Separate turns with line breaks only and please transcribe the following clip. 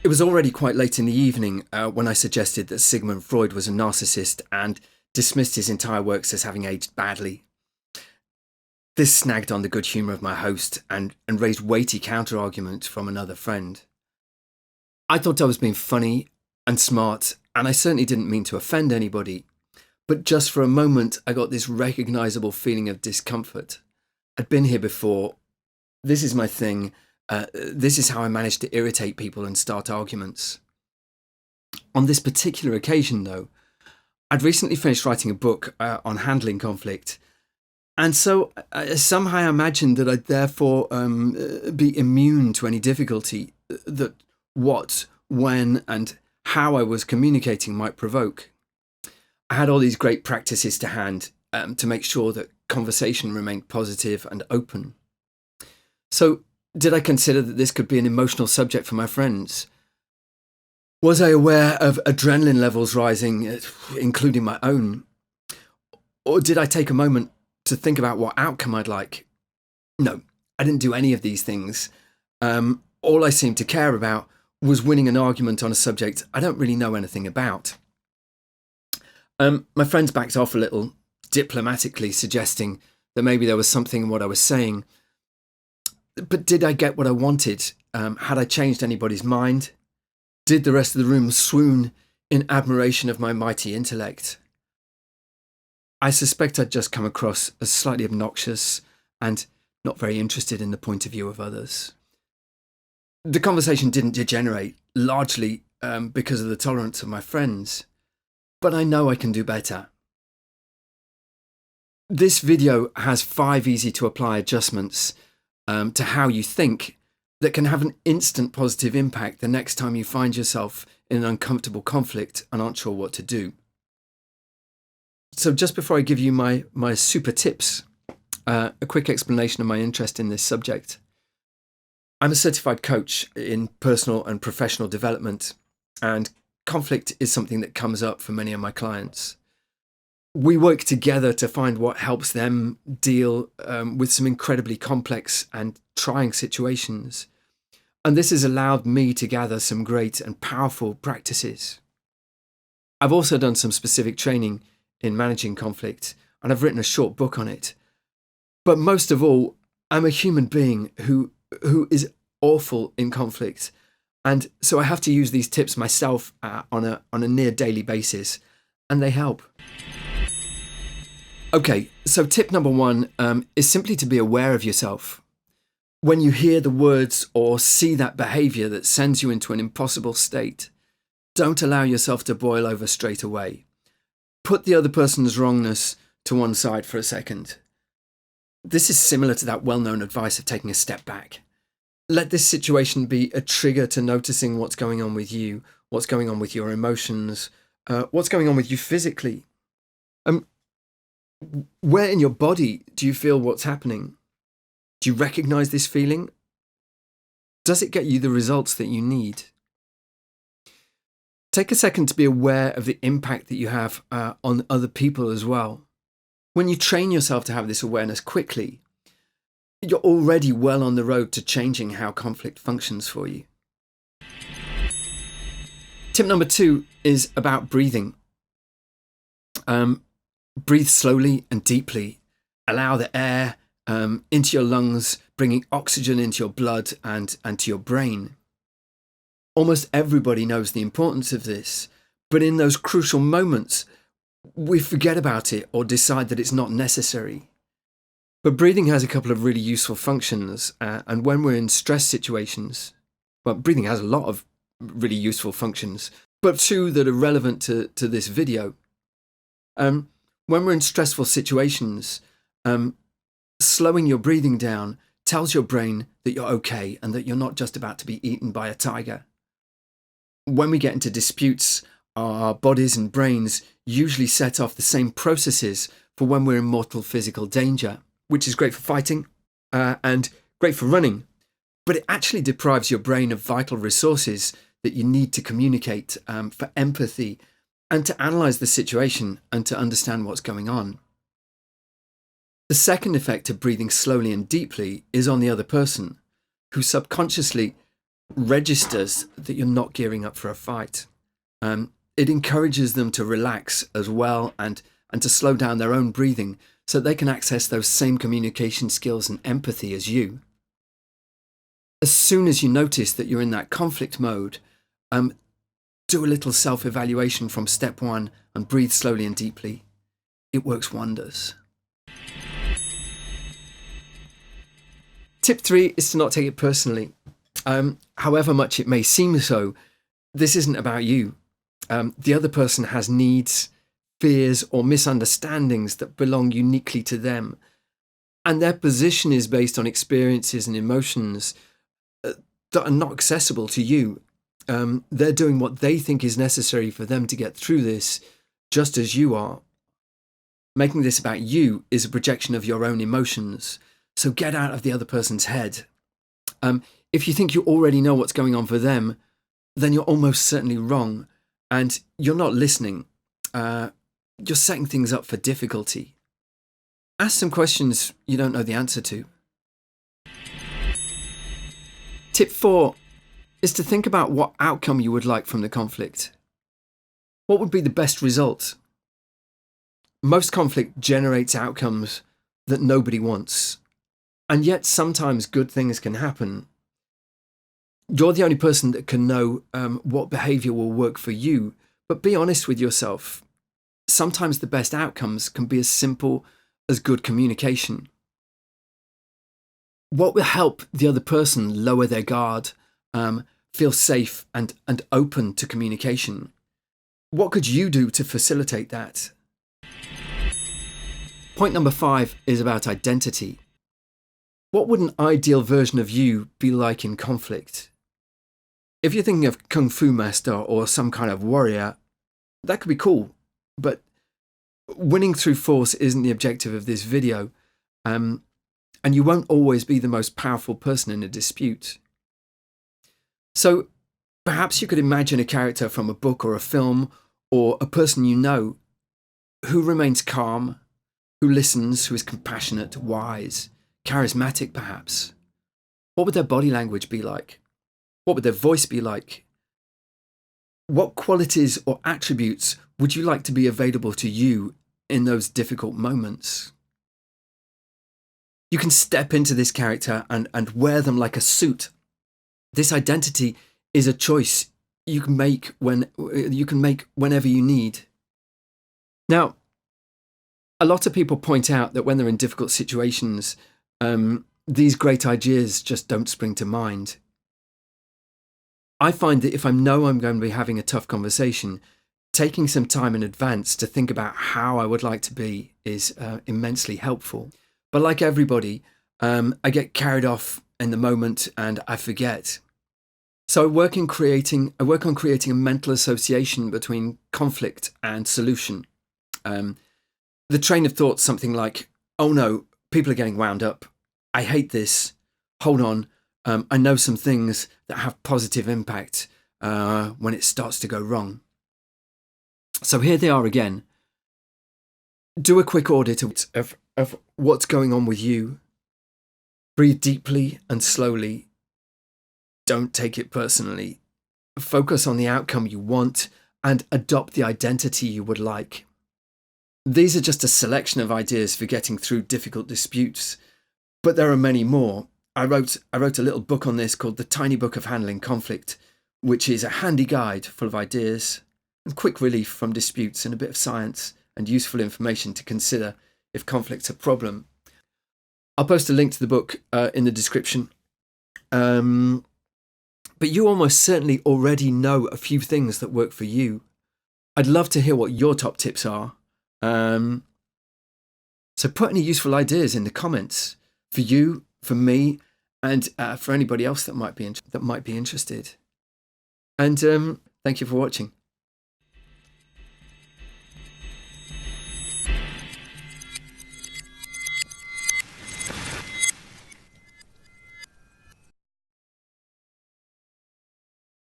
It was already quite late in the evening when I suggested that Sigmund Freud was a narcissist and dismissed his entire works as having aged badly. This snagged on the good humour of my host and raised weighty counter-arguments from another friend. I thought I was being funny and smart, and I certainly didn't mean to offend anybody, but just for a moment I got this recognisable feeling of discomfort. I'd been here before. This is my thing. This is how I manage to irritate people and start arguments. On this particular occasion, though, I'd recently finished writing a book on handling conflict, and so somehow I imagined that I'd therefore be immune to any difficulty that what, when, and how I was communicating might provoke. I had all these great practices to hand to make sure that conversation remained positive and open. So, did I consider that this could be an emotional subject for my friends? Was I aware of adrenaline levels rising, including my own? Or did I take a moment to think about what outcome I'd like? No, I didn't do any of these things. All I seemed to care about was winning an argument on a subject I don't really know anything about. My friends backed off a little, diplomatically suggesting that maybe there was something in what I was saying. But did I get what I wanted? Had I changed anybody's mind? Did the rest of the room swoon in admiration of my mighty intellect? I suspect I'd just come across as slightly obnoxious and not very interested in the point of view of others. The conversation didn't degenerate, largely because of the tolerance of my friends, but I know I can do better. This video has 5 easy-to-apply adjustments to how you think that can have an instant positive impact the next time you find yourself in an uncomfortable conflict and aren't sure what to do. So just before I give you my super tips, a quick explanation of my interest in this subject. I'm a certified coach in personal and professional development, and conflict is something that comes up for many of my clients. We work together to find what helps them deal with some incredibly complex and trying situations. And this has allowed me to gather some great and powerful practices. I've also done some specific training in managing conflict, and I've written a short book on it. But most of all, I'm a human being who is awful in conflict. And so I have to use these tips myself on a near daily basis, and they help. Okay, so tip number 1 is simply to be aware of yourself. When you hear the words or see that behaviour that sends you into an impossible state, don't allow yourself to boil over straight away. Put the other person's wrongness to one side for a second. This is similar to that well-known advice of taking a step back. Let this situation be a trigger to noticing what's going on with you, what's going on with your emotions, what's going on with you physically. Where in your body do you feel what's happening? Do you recognize this feeling? Does it get you the results that you need? Take a second to be aware of the impact that you have on other people as well. When you train yourself to have this awareness quickly, you're already well on the road to changing how conflict functions for you. Tip number 2 is about breathing. Breathe slowly and deeply. Allow the air into your lungs, bringing oxygen into your blood and to your brain. Almost everybody knows the importance of this, but in those crucial moments, we forget about it or decide that it's not necessary. But breathing has a couple of really useful functions, and when we're in stress situations, well, breathing has a lot of really useful functions, but 2 that are relevant to this video. When we're in stressful situations, slowing your breathing down tells your brain that you're okay and that you're not just about to be eaten by a tiger. When we get into disputes, our bodies and brains usually set off the same processes for when we're in mortal physical danger, which is great for fighting and great for running, but it actually deprives your brain of vital resources that you need to communicate, for empathy, and to analyse the situation and to understand what's going on. The second effect of breathing slowly and deeply is on the other person, who subconsciously registers that you're not gearing up for a fight. It encourages them to relax as well and to slow down their own breathing so they can access those same communication skills and empathy as you. As soon as you notice that you're in that conflict mode, do a little self-evaluation from step 1 and breathe slowly and deeply. It works wonders. Tip 3 is to not take it personally. However much it may seem so, this isn't about you. The other person has needs, fears, or misunderstandings that belong uniquely to them. And their position is based on experiences and emotions that are not accessible to you. They're doing what they think is necessary for them to get through this, just as you are. Making this about you is a projection of your own emotions. So get out of the other person's head. If you think you already know what's going on for them, then you're almost certainly wrong. And you're not listening. You're setting things up for difficulty. Ask some questions you don't know the answer to. Tip 4 is to think about what outcome you would like from the conflict. What would be the best result? Most conflict generates outcomes that nobody wants. And yet sometimes good things can happen. You're the only person that can know what behaviour will work for you, but be honest with yourself. Sometimes the best outcomes can be as simple as good communication. What will help the other person lower their guard, feel safe and open to communication? What could you do to facilitate that? Point number 5 is about identity. What would an ideal version of you be like in conflict? If you're thinking of Kung Fu master or some kind of warrior, that could be cool, but winning through force isn't the objective of this video, and you won't always be the most powerful person in a dispute. So perhaps you could imagine a character from a book or a film, or a person you know, who remains calm, who listens, who is compassionate, wise, charismatic perhaps. What would their body language be like? What would their voice be like? What qualities or attributes would you like to be available to you in those difficult moments? You can step into this character and wear them like a suit. This identity is a choice you can make whenever you need. Now, a lot of people point out that when they're in difficult situations, these great ideas just don't spring to mind. I find that if I know I'm going to be having a tough conversation, taking some time in advance to think about how I would like to be is immensely helpful. But like everybody, I get carried off in the moment and I forget. So I work on creating a mental association between conflict and solution. The train of thought's something like, oh no, people are getting wound up. I hate this. Hold on. I know some things that have positive impact when it starts to go wrong. So here they are again. Do a quick audit of what's going on with you. Breathe deeply and slowly. Don't take it personally. Focus on the outcome you want and adopt the identity you would like. These are just a selection of ideas for getting through difficult disputes, but there are many more. I wrote a little book on this called The Tiny Book of Handling Conflict, which is a handy guide full of ideas and quick relief from disputes and a bit of science and useful information to consider if conflict's a problem. I'll post a link to the book in the description. But you almost certainly already know a few things that work for you. I'd love to hear what your top tips are. So put any useful ideas in the comments for you, for me, and for anybody else that might be interested. And thank you for watching.